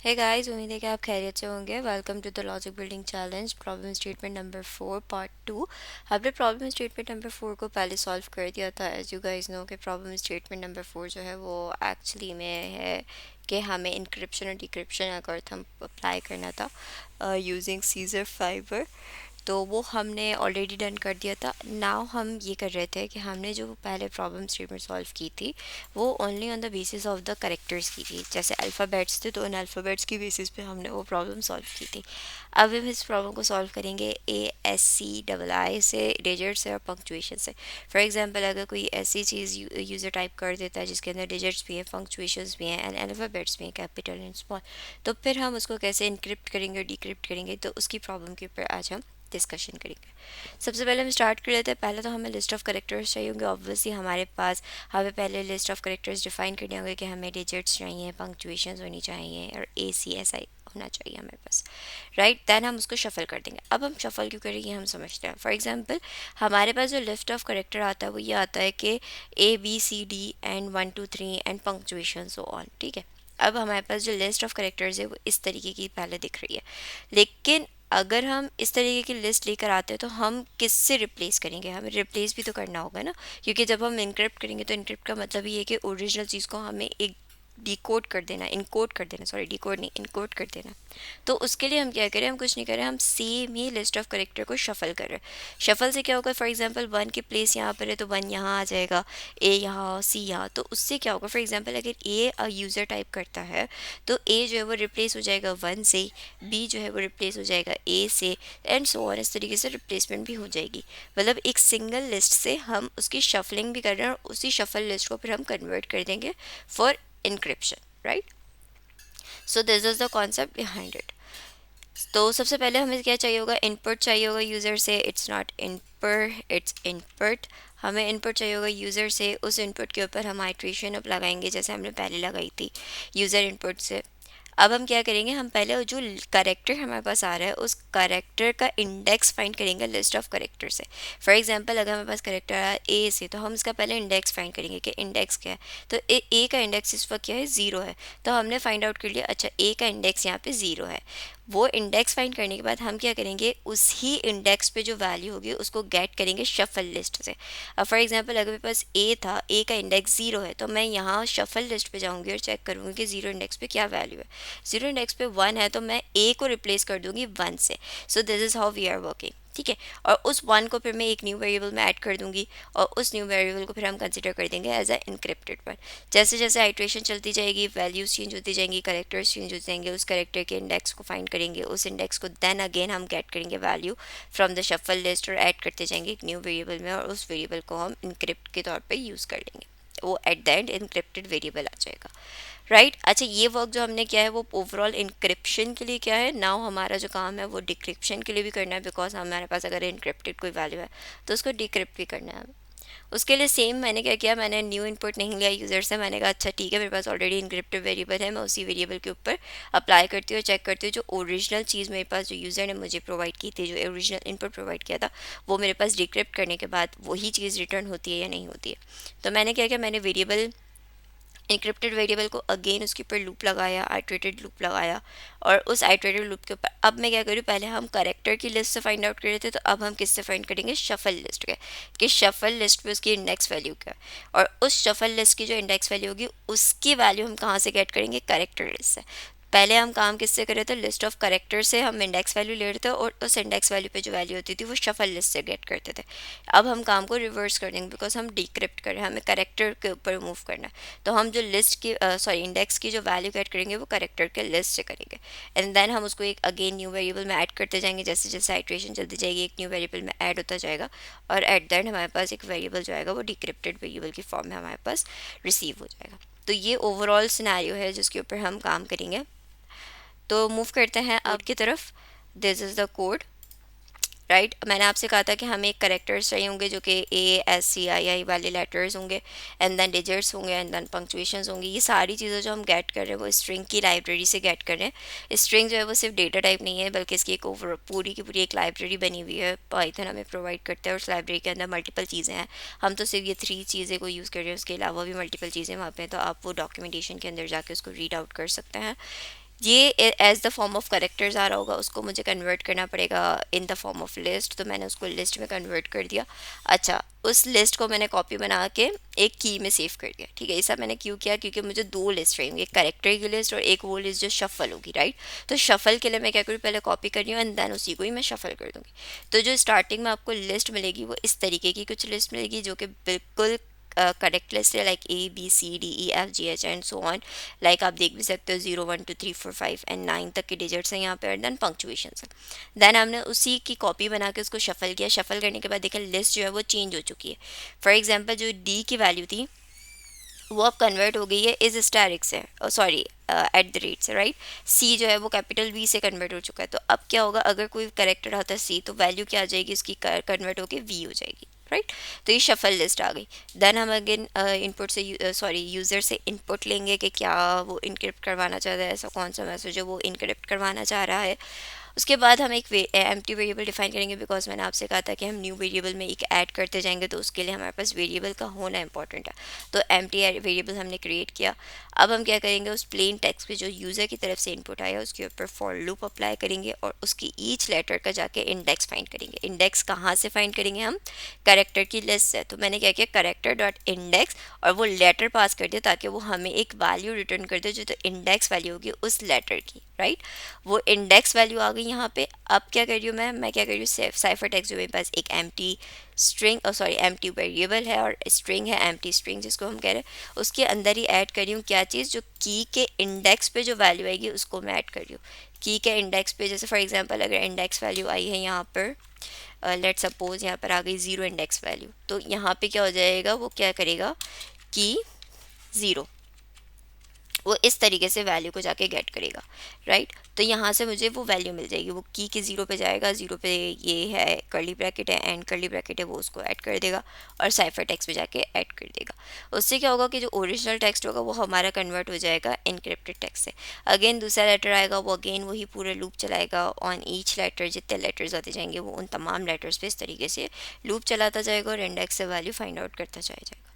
Hey guys, उम्मीद है कि आप खैरियत से होंगे। Welcome to the logic building challenge problem statement number 4 part 2। हमने प्रॉब्लम स्टेटमेंट नंबर 4 को पहले सॉल्व कर दिया था। एज यू गाइस नो कि प्रॉब्लम स्टेटमेंट नंबर 4 जो है वो एक्चुअली में है कि हमें इंक्रिप्शन और डिक्रिप्शन एल्गोरिथम अप्लाई करना था यूजिंग सीजर फाइबर। तो वो हमने ऑलरेडी डन कर दिया था। नाउ हम ये कर रहे थे कि हमने जो पहले प्रॉब्लम स्टेटमेंट सॉल्व की थी वो only on the basis of the characters की थी। जैसे अल्फ़ाबेट्स थे तो उन अल्फ़ाबेट्स की बेसिस पे हमने वो प्रॉब्लम सॉल्व की थी। अब हम इस प्रॉब्लम को सॉल्व करेंगे ASCII से, डिजिट से और पंक्चुएशन से। फॉर एग्जांपल, अगर कोई ऐसी चीज़ यूज़र टाइप कर देता है जिसके अंदर डिजिट्स भी हैं, पंक्चुएशंस भी हैं एंड अल्फ़ाबेट्स भी हैं, कैपिटल एंड स्मॉल, तो फिर हम उसको कैसे इनक्रिप्ट करेंगे, डिक्रिप्ट करेंगे, तो उसकी प्रॉब्लम के ऊपर आज हम डिस्कशन करेंगे। सबसे पहले हम स्टार्ट कर लेते हैं। पहले तो हमें लिस्ट ऑफ करेक्टर्स चाहिए होंगे। ऑब्वियसली हमारे पास हमें पहले लिस्ट ऑफ करेक्टर्स डिफाइन करने होंगे कि हमें डिजिट्स चाहिए, पंक्चुएशंस होनी चाहिए और ACSI होना चाहिए हमारे पास। राइट, देन हम उसको शफल कर देंगे। अब हम शफल क्यों करेंगे हम समझते हैं। फॉर एग्जांपल, हमारे पास जो लिस्ट ऑफ करेक्टर आता है वो ये आता है कि ABCD and 1 2 3 and punctuation so on. ठीक है, अब हमारे पास जो लिस्ट ऑफ करेक्टर्स है वो इस तरीके की पहले दिख रही है। लेकिन अगर हम इस तरीके की लिस्ट लेकर आते हैं तो हम किससे रिप्लेस करेंगे? हमें रिप्लेस भी तो करना होगा ना, क्योंकि जब हम इनक्रिप्ट करेंगे तो इनक्रिप्ट का मतलब ये है कि ओरिजिनल चीज़ को हमें एक डिकोड कर देना, इनकोड कर देना, सॉरी डिकोड नहीं, इनकोड कर देना। तो उसके लिए हम क्या करें, हम कुछ नहीं करें, हम same he list of character को शफल कर रहे हैं। शफल से क्या होगा, फॉर एग्जांपल 1 की प्लेस यहाँ पर है तो 1 यहाँ आ जाएगा, A यहाँ, C यहाँ। तो उससे क्या होगा, फॉर एग्जांपल अगर A यूज़र टाइप करता है तो A जो है वो रिप्लेस हो जाएगा 1 से, B जो है वो रिप्लेस हो जाएगा A से, एंड सो ऑन। इस तरीके से रिप्लेसमेंट भी हो जाएगी। मतलब एक सिंगल लिस्ट से हम उसकी शफलिंग भी कर रहे हैं और उसी शफल लिस्ट को फिर हम कन्वर्ट कर देंगे for encryption, right? So this is the concept behind it. तो सबसे पहले हमें क्या चाहिए होगा, इनपुट चाहिए होगा यूज़र से। It's not input, it's input. हमें इनपुट चाहिए होगा यूज़र से। उस इनपुट के ऊपर हम आइट्रेशन अब लगाएंगे जैसे हमने पहले लगाई थी यूज़र इनपुट से। अब हम क्या करेंगे, हम पहले जो करेक्टर हमारे पास आ रहा है उस करेक्टर का इंडेक्स फाइंड करेंगे लिस्ट ऑफ करेक्टर से। फॉर एग्जांपल, अगर हमारे पास करेक्टर आया A से तो हम इसका पहले इंडेक्स फाइंड करेंगे कि इंडेक्स क्या है। तो A का इंडेक्स इस वक्त क्या है, 0 है। तो हमने फाइंड आउट कर लिया, अच्छा A का इंडेक्स यहाँ पे 0 है। वो इंडेक्स फाइंड करने के बाद हम क्या करेंगे, उसी इंडेक्स पे जो वैल्यू होगी उसको गेट करेंगे शफल लिस्ट से। अब फॉर एग्जांपल, अगर मेरे पास A था, A का इंडेक्स 0 है, तो मैं यहाँ शफल लिस्ट पे जाऊँगी और चेक करूँगी कि 0 इंडेक्स पे क्या वैल्यू है। 0 इंडेक्स पे 1 है तो मैं A को रिप्लेस कर दूँगी 1 से। So this is how we are working. ठीक है, और उस 1 को फिर मैं एक न्यू वेरिएबल में ऐड कर दूँगी और उस न्यू वेरिएबल को फिर हम कंसिडर कर देंगे एज अ इनक्रिप्टेड वन। जैसे जैसे आइट्रेशन चलती जाएगी, वैल्यूज़ चेंज होती जाएंगी, करेक्टर्स चेंज हो जाएंगे, उस करेक्टर के इंडेक्स को फाइंड करेंगे, उस इंडेक्स को देन अगेन हम गेट करेंगे value from the shuffle list और ऐड करते जाएंगे एक न्यू वेरिएबल में, और उस वेरिएबल को हम इनक्रिप्ट के तौर पर यूज़ कर लेंगे। वो at the end encrypted variable आ जाएगा। राइट, अच्छा ये वर्क जो हमने किया है वो ओवरऑल इंक्रिप्शन के लिए किया है। नाउ हमारा जो काम है वो डिक्रिप्शन के लिए भी करना है, बिकॉज हमारे पास अगर इनक्रिप्टेड कोई वैल्यू है तो उसको डिक्रिप्ट भी करना है। उसके लिए सेम मैंने क्या किया, मैंने न्यू इनपुट नहीं लिया यूज़र से। मैंने कहा अच्छा ठीक है, मेरे पास ऑलरेडी इनक्रिप्टेड वेरिएबल है, मैं उसी वेरिएबल के ऊपर अप्लाई करती हूँ और चेक करती हूँ जो ओरिजिनल चीज़ मेरे पास जो यूज़र ने मुझे प्रोवाइड की थी, जो ओरिजिनल इनपुट प्रोवाइड किया था, वो मेरे पास डिक्रिप्ट करने के बाद वही चीज़ रिटर्न होती है या नहीं होती है। तो मैंने क्या किया, मैंने वेरिएबल इनक्रिप्टेड वेरिएबल को अगेन उसके ऊपर लूप लगाया, आइट्रेटेड लूप लगाया, और उस आइट्रेटेड लूप के ऊपर अब मैं क्या करूँ, पहले हम करेक्टर की लिस्ट से फाइंड आउट कर रहे थे, तो अब हम किससे फाइंड करेंगे, शफल लिस्ट के, कि शफल लिस्ट पे उसकी इंडेक्स वैल्यू क्या है। और उस शफल लिस्ट की जो इंडेक्स वैल्यू होगी उसकी वैल्यू हम कहाँ से गेट करेंगे, करेक्टर लिस्ट से। पहले हम काम किससे कर रहे थे, लिस्ट ऑफ करेक्टर से हम इंडेक्स वैल्यू ले रहे थे और उस इंडेक्स वैल्यू पे जो वैल्यू होती थी वो शफल लिस्ट से गेट करते थे। अब हम काम को रिवर्स कर देंगे, बिकॉज हम डिक्रिप्ट कर रहे हैं, हमें करेक्टर के ऊपर मूव करना है। तो हम जो लिस्ट की सॉरी इंडेक्स की जो वैल्यू गेट करेंगे वो करेक्टर के लिस्ट से करेंगे, एंड देन हम उसको एक अगेन न्यू वेरिएबल में ऐड करते जाएंगे। जैसे जैसे आइट्रेशन चलती जाएगी एक न्यू वेरिएबल में ऐड होता जाएगा, और एट द एंड हमारे पास एक वेरिएबल जो आएगा वो डिक्रिप्टेड वेरिएबल की फॉर्म में हमारे पास रिसीव हो जाएगा। तो ये ओवरऑल सिनेरियो है जिसके ऊपर हम काम करेंगे। तो मूव करते हैं अब की तरफ। This is the code. Right, मैंने आपसे कहा था कि हमें एक करेक्टर्स चाहिए होंगे जो कि ASCII वाले लेटर्स होंगे, एंड देन डिजिट्स होंगे, एंड देन पंक्चुएशंस होंगी। ये सारी चीज़ें जो हम गेट कर रहे हैं वो स्ट्रिंग की लाइब्रेरी से गेट कर रहे हैं। स्ट्रिंग जो है वो सिर्फ डेटा टाइप नहीं है, बल्कि इसकी एक ओवर पूरी की पूरी एक लाइब्रेरी बनी हुई है, पाइथन हमें प्रोवाइड करता है, और उस लाइब्रेरी के अंदर मल्टीपल चीज़ें हैं। हम तो सिर्फ ये 3 चीज़ें को यूज़ कर रहे हैं, उसके अलावा भी मल्टीपल चीज़ें वहाँ पे हैं, तो आप वो डॉक्यूमेंटेशन के अंदर जाके उसको रीड आउट कर सकते हैं। ये as the form of characters आ रहा होगा, उसको मुझे कन्वर्ट करना पड़ेगा in the form of list, तो मैंने उसको लिस्ट में कन्वर्ट कर दिया। अच्छा, उस लिस्ट को मैंने कॉपी बना के एक की में सेव कर दिया। ठीक है, ये सब मैंने क्यों किया, क्योंकि मुझे दो लिस्ट रहेंगी, एक करेक्टर की लिस्ट और एक वो लिस्ट जो शफल होगी, राइट। तो शफल के लिए मैं क्या करूँ, पहले कॉपी कर रही हूँ एंड देन उसी को ही मैं शफल कर दूँगी। तो जो स्टार्टिंग में आपको लिस्ट मिलेगी वो इस तरीके की कुछ लिस्ट मिलेगी जो कि बिल्कुल करेक्ट लिस्ट है, like A B C D E F G H and so on. Like आप देख भी सकते हो 0 1 2 3 4 5 एंड 9 तक के डिजिट्स हैं यहाँ पे, और देन पंक्चुएशन है। देन हमने उसी की कॉपी बना के उसको शफल किया। शफल करने के बाद देखा लिस्ट जो है वो चेंज हो चुकी है। फॉर एग्जाम्पल जो डी की वैल्यू थी वो अब कन्वर्ट हो गई है इज स्टैरिक से, सॉरी एट द रेट से, राइट। सी जो है वो कैपिटल वी से कन्वर्ट हो चुका है। तो अब क्या होगा, अगर कोई करेक्टर आता है सी, तो वैल्यू क्या आ जाएगी उसकी, कन्वर्ट होकर वी हो जाएगी, राइट। तो ये शफल लिस्ट आ गई। देन हम अगेन इनपुट से सॉरी यूज़र से इनपुट लेंगे कि क्या वो इनक्रिप्ट करवाना चाहता है, ऐसा कौन सा मैसेज है वो इनक्रिप्ट करवाना चाह रहा है। उसके बाद हम एक एम्प्टी वेरिएबल डिफाइन करेंगे, बिकॉज मैंने आपसे कहा था कि हम न्यू वेरिएबल में एक ऐड करते जाएंगे, तो उसके लिए हमारे पास वेरिएबल का होना इंपॉर्टेंट है। तो एम्प्टी वेरिएबल हमने क्रिएट किया। अब हम क्या करेंगे, उस प्लेन टेक्स्ट पे जो यूज़र की तरफ से इनपुट आया उसके ऊपर फॉर लूप अप्लाई करेंगे और उसकी ईच लेटर का जाके इंडेक्स फाइंड करेंगे। इंडेक्स कहाँ से फाइंड करेंगे हम, करेक्टर की लिस्ट से। तो मैंने क्या किया, करेक्टर डॉट इंडेक्स और वो लेटर पास कर दिया ताकि वो हमें एक वैल्यू रिटर्न कर दे जो तो इंडेक्स वैल्यू होगी उस लेटर की, राइट। वो इंडेक्स वैल्यू आ गई यहाँ पे। अब क्या कर रही हूँ मैं क्या कर रही हूँ, साइफर टेक्स्ट जो मेरे पास एक एम्प्टी स्ट्रिंग और सॉरी एम्प्टी वेरिएबल है और स्ट्रिंग है, एम्प्टी स्ट्रिंग जिसको हम कह रहे हैं, उसके अंदर ही ऐड कर रही हूँ क्या चीज़, जो की के इंडेक्स पे जो वैल्यू आएगी उसको मैं ऐड कर रही हूँ। की के इंडेक्स पे जैसे फॉर एग्जांपल अगर इंडेक्स वैल्यू आई है यहाँ पर, लेट सपोज यहाँ पर आ गई 0 इंडेक्स वैल्यू, तो यहाँ पे क्या हो जाएगा, वो क्या करेगा कि 0, वो इस तरीके से वैल्यू को जाके गेट करेगा, राइट। तो यहाँ से मुझे वो वैल्यू मिल जाएगी, वो की के 0 पे जाएगा, 0 पे ये है कर्ली ब्रैकेट है एंड कर्ली ब्रैकेट है, वो उसको ऐड कर देगा और साइफर टेक्स्ट पे जाके ऐड कर देगा। उससे क्या होगा कि जो ओरिजिनल टेक्स्ट होगा वो हमारा कन्वर्ट हो जाएगा इनक्रिप्टेड टेक्स्ट से। अगेन दूसरा लेटर आएगा, वो अगेन वही पूरा लूप चलाएगा ऑन ईच लेटर, जितने लेटर्स आते जाएंगे वो उन तमाम लेटर्स पे इस तरीके से लूप चलाता जाएगा और इंडेक्स से वैल्यू फाइंड आउट करता जाएगा।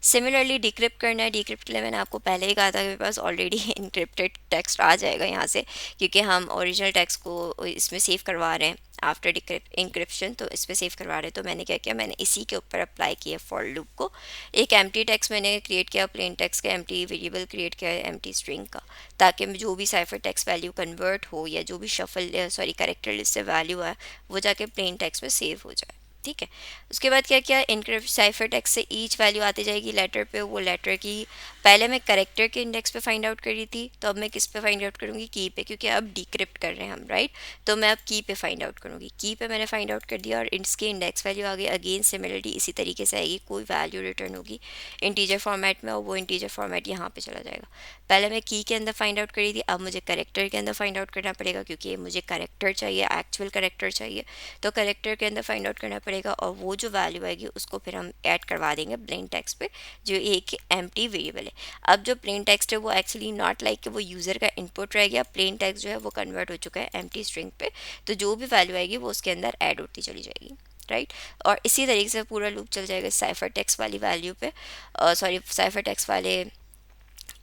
सिमिलरली डिक्रिप्ट करना है, डिक्रिप्ट के लिए मैंने आपको पहले ही कहा था कि मेरे पास ऑलरेडी इनक्रिप्टेड टेक्स्ट आ जाएगा यहाँ से, क्योंकि हम ओरिजिनल टेक्स्ट को इसमें सेव करवा रहे हैं आफ्टर डिक्रिप्ट इंक्रिप्शन, तो इस पर सेव करवा रहे हैं। तो मैंने क्या किया, मैंने इसी के ऊपर अप्लाई किया फॉर लूप को। एक एम्प्टी टेक्स्ट मैंने क्रिएट किया, प्लेन टेक्स्ट का एम्प्टी वेरिएबल क्रिएट किया है एम्प्टी स्ट्रिंग का, ताकि जो भी साइफर टेक्स्ट वैल्यू कन्वर्ट हो या जो भी शफल सॉरी करेक्टर लिस्ट से वैल्यू है वो जाके प्लेन टेक्स्ट में सेव हो जाए। ठीक है। उसके बाद क्या किया, इनक्रिप्ट साइफर टेक्स्ट से ईच वैल्यू आती जाएगी लेटर पे, वो लेटर की पहले मैं करेक्टर के इंडेक्स पे फाइंड आउट कर रही थी, तो अब मैं किस पे फाइंड आउट करूँगी, की पे, क्योंकि अब डिक्रिप्ट कर रहे हैं हम, राइट। तो मैं अब की पे फाइंड आउट करूँगी, की पे मैंने फाइंड आउट कर दिया और इसके इंडेक्स वैल्यू आ गई। अगेन सिमिलरली इसी तरीके से आएगी, कोई वैल्यू रिटर्न होगी इंटीजर फॉर्मेट में और वो इंटीजर फॉर्मेट यहाँ पे चला जाएगा। पहले मैं की के अंदर फाइंड आउट करी थी, अब मुझे करेक्टर के अंदर फाइंड आउट करना पड़ेगा, क्योंकि मुझे करेक्टर चाहिए, एक्चुअल करेक्टर चाहिए। तो करेक्टर के अंदर फाइंड आउट करना पड़ेगा और वो जो वैल्यू आएगी उसको फिर हम ऐड करवा देंगे प्लेन टेक्स्ट पे, जो एक एम्प्टी वेरिएबल है। अब जो प्लेन टेक्स्ट है वो एक्चुअली नॉट लाइक कि वो यूज़र का इनपुट रह गया, प्लेन टेक्स्ट जो है वो कन्वर्ट हो चुका है एम्प्टी स्ट्रिंग पे, तो जो भी वैल्यू आएगी वो उसके अंदर ऐड होती चली जाएगी, राइट। और इसी तरीके से पूरा लूप चल जाएगा साइफर टेक्स्ट वाली वैल्यू पे, सॉरी साइफर टेक्स्ट वाले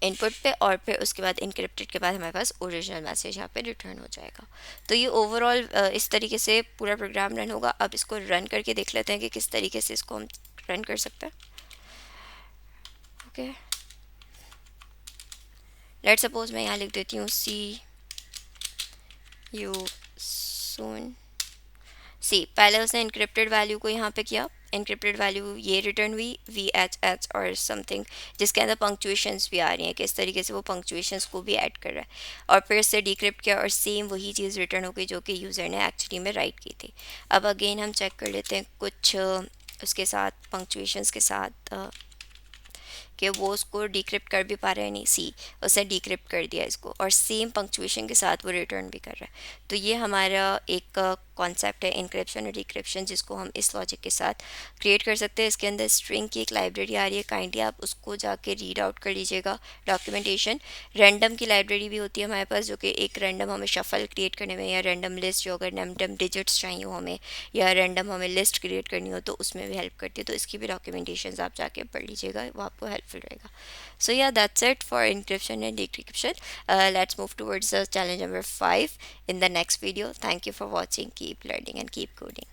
इनपुट पे, और फिर उसके बाद इनक्रिप्टेड के बाद हमारे पास ओरिजिनल मैसेज यहाँ पे रिटर्न हो जाएगा। तो ये ओवरऑल इस तरीके से पूरा प्रोग्राम रन होगा। अब इसको रन करके देख लेते हैं कि किस तरीके से इसको हम रन कर सकते हैं। ओके, लेट सपोज मैं यहाँ लिख देती हूँ सी यू सून। सी पहले उसने इनक्रिप्टेड वैल्यू को यहाँ पे किया, इनक्रिप्टेड वैल्यू ये रिटर्न हुई VHH और समथिंग, जिसके अंदर पंक्चुएशंस भी आ रही हैं, किस तरीके से वो पंक्चुएशंस को भी ऐड कर रहा है। और फिर से डिक्रिप्ट किया और सेम वही चीज़ रिटर्न हो गई जो कि यूज़र ने एक्चुअली में राइट की थी। अब अगेन हम चेक कर लेते हैं कुछ उसके साथ पंक्चुएशंस के साथ कि वो उसको डिक्रिप्ट कर भी पा रहे हैं, नहीं, सी उसने डिक्रिप्ट कर दिया इसको और सेम पंक्चुएशन के साथ वो रिटर्न भी कर रहा है। तो ये हमारा एक कॉन्सेप्ट है इनक्रिप्शन और डिक्रिप्शन, जिसको हम इस लॉजिक के साथ क्रिएट कर सकते हैं। इसके अंदर स्ट्रिंग की एक लाइब्रेरी आ रही है, काइंडली आप उसको जाके रीड आउट कर लीजिएगा डॉक्यूमेंटेशन। रैंडम की लाइब्रेरी भी होती है हमारे पास, जो कि एक रैंडम हमें शफल क्रिएट करने में या रैंडम लिस्ट, जो अगर रैंडम डिजिट्स चाहिए हो हमें या रैंडम हमें लिस्ट क्रिएट करनी हो तो उसमें भी हेल्प करती है। तो इसकी भी डॉक्यूमेंटेशन आप जाके पढ़ लीजिएगा, वो आपको हेल्प हेल्पफुल रहेगा. So yeah that's it for encryption and decryption. Let's move towards the challenge number 5 in the next video. Thank you for watching. Keep learning and keep coding.